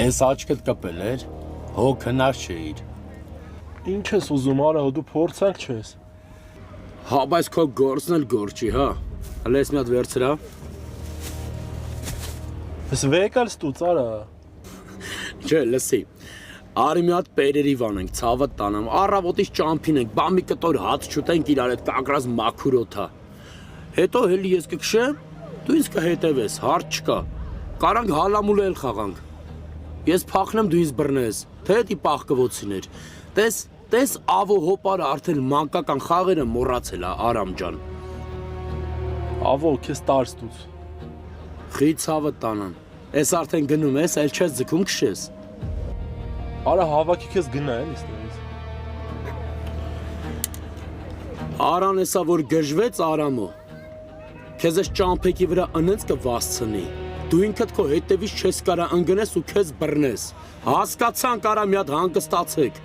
Էս աչքդ կպել էր, հոգ հնար չէիր։ Ինչ ես ուզում արա, դու փորձանք չես։ Հա, բայց քո գործն էլ գործ չի, հա։ Հələ ես մի հատ վերցրա։ Ես վեկալ ստուց արա։ Չէ, լսի։ Արի մի հատ պերերի վանենք, ցավը տանեմ, առավոտից ճամփին ենք, բա մի կտոր հաց չուտենք իրար հետ կակրած մաքուրոթա։ Հետո հելի ես կքշեմ, դու ինձ կհետևես, հարց չկա։ Կարանք հալամուլ էլ խաղանք։ Ես փախնեմ, դու ինձ բռնես, թե դի պահկվոցիներ։ Տես ավո հոպարը արդեն մանկական խաղերը մոռացել է, Արամ ջան։ Ավո, քեզ տար ստուց։ Խի ցավը տանան։ Էս արդեն գնում ես, այլ չես ձգում քշես։ Արա հավաքի քեզ գնա էլ իստերից։ Արան էսա որ գժվեց Արամո։ Քեզ էս ճամփեքի վրա ընենց կվասցնի։ Դու ինքդ քո հետևից չես կարա ընկնես ու քեզ բռնես։ Հասկացանք արա մի հատ հանգստացեք։